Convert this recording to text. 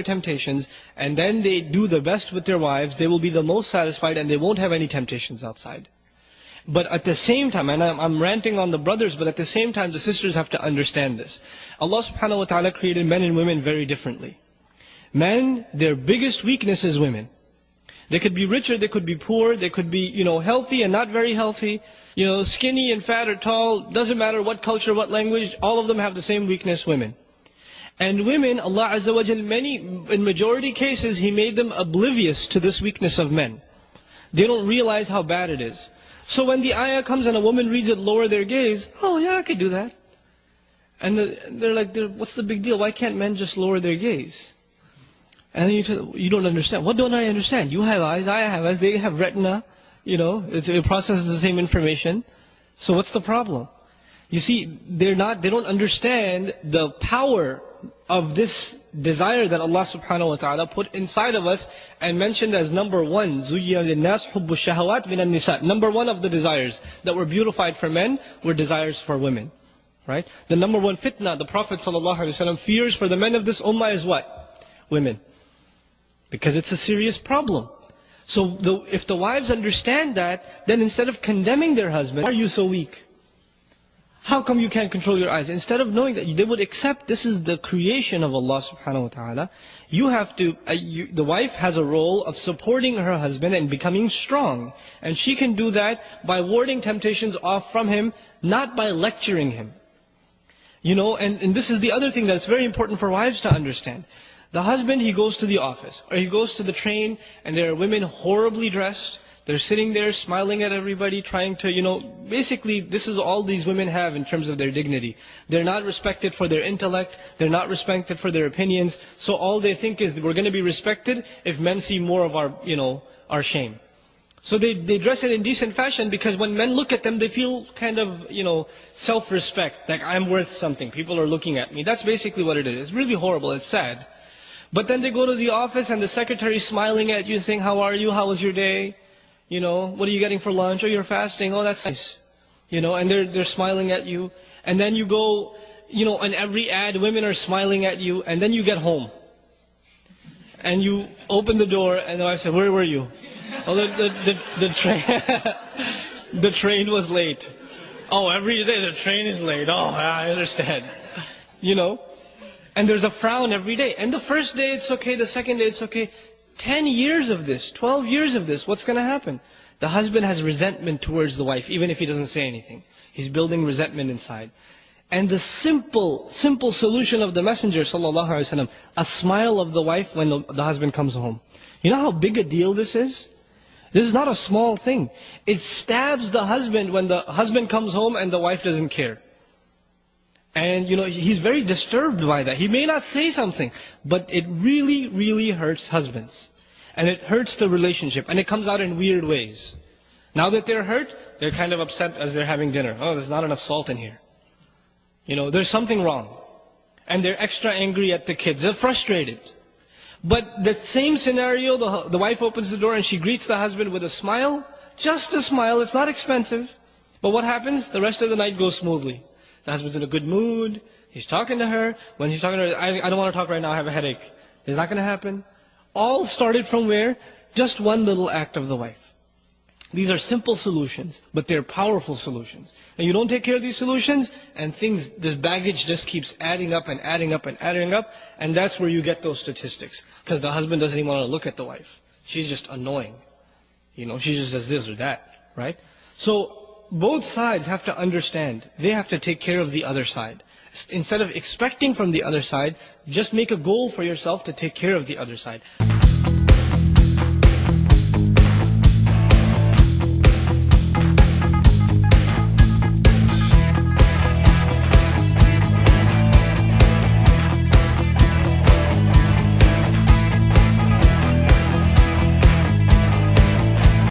their temptations, and then they do the best with their wives, they will be the most satisfied and they won't have any temptations outside. But at the same time, and I'm ranting on the brothers, but at the same time the sisters have to understand this. Allah subhanahu wa ta'ala created men and women very differently. Men, their biggest weakness is women. They could be richer, they could be poor, they could be, healthy and not very healthy, skinny and fat or tall, doesn't matter what culture, what language, all of them have the same weakness, women. And women, Allah Azza wa Jal, in majority cases, He made them oblivious to this weakness of men. They don't realize how bad it is. So when the ayah comes and a woman reads it, lower their gaze, oh yeah, I could do that. And they're like, what's the big deal? Why can't men just lower their gaze? And then you don't understand. What don't I understand? You have eyes, I have eyes, they have retina. It processes the same information. So what's the problem? You see, they don't understand the power of this desire that Allah subhanahu wa ta'ala put inside of us and mentioned as number one. زُيِّنَ لِلنَّاسِ حُبُّ الشَّهَوَاتِ مِنَ النِّسَاءِ. Number one of the desires that were beautified for men were desires for women. Right? The number one fitna the Prophet ﷺ fears for the men of this ummah is what? Women. Because it's a serious problem. So if the wives understand that, then instead of condemning their husband, why are you so weak? How come you can't control your eyes? Instead of knowing that, they would accept this is the creation of Allah subhanahu wa ta'ala. You have to, the wife has a role of supporting her husband and becoming strong. And she can do that by warding temptations off from him, not by lecturing him. And this is the other thing that's very important for wives to understand. The husband, he goes to the office, or he goes to the train, and there are women horribly dressed. They're sitting there smiling at everybody, trying to, basically this is all these women have in terms of their dignity. They're not respected for their intellect, they're not respected for their opinions, so all they think is we're going to be respected if men see more of our shame. So they dress it in decent fashion because when men look at them, they feel kind of, self-respect, like I'm worth something, people are looking at me. That's basically what it is. It's really horrible, it's sad. But then they go to the office and the secretary's smiling at you saying, how are you, how was your day? What are you getting for lunch? Oh, you're fasting. Oh, that's nice. And they're smiling at you. And then you go, on every ad, women are smiling at you. And then you get home. And you open the door and the wife said, where were you? Oh, the train, the train was late. Oh, every day the train is late. Oh, I understand. And there's a frown every day. And the first day it's okay, the second day it's okay. 10 years of this, 12 years of this, what's going to happen? The husband has resentment towards the wife, even if he doesn't say anything. He's building resentment inside. And the simple solution of the Messenger ﷺ, a smile of the wife when the husband comes home. You know how big a deal this is? This is not a small thing. It stabs the husband when the husband comes home and the wife doesn't care. And he's very disturbed by that. He may not say something, but it really, really hurts husbands. And it hurts the relationship. And it comes out in weird ways. Now that they're hurt, they're kind of upset as they're having dinner. Oh, there's not enough salt in here. There's something wrong. And they're extra angry at the kids. They're frustrated. But the same scenario, the wife opens the door and she greets the husband with a smile. Just a smile, it's not expensive. But what happens? The rest of the night goes smoothly. The husband's in a good mood. He's talking to her. When he's talking to her, I don't want to talk right now, I have a headache. It's not going to happen. All started from where? Just one little act of the wife. These are simple solutions, but they're powerful solutions. And you don't take care of these solutions, and this baggage just keeps adding up and adding up and adding up, and that's where you get those statistics. Because the husband doesn't even want to look at the wife. She's just annoying. She just does this or that, right? So, both sides have to understand, they have to take care of the other side. Instead of expecting from the other side, just make a goal for yourself to take care of the other side.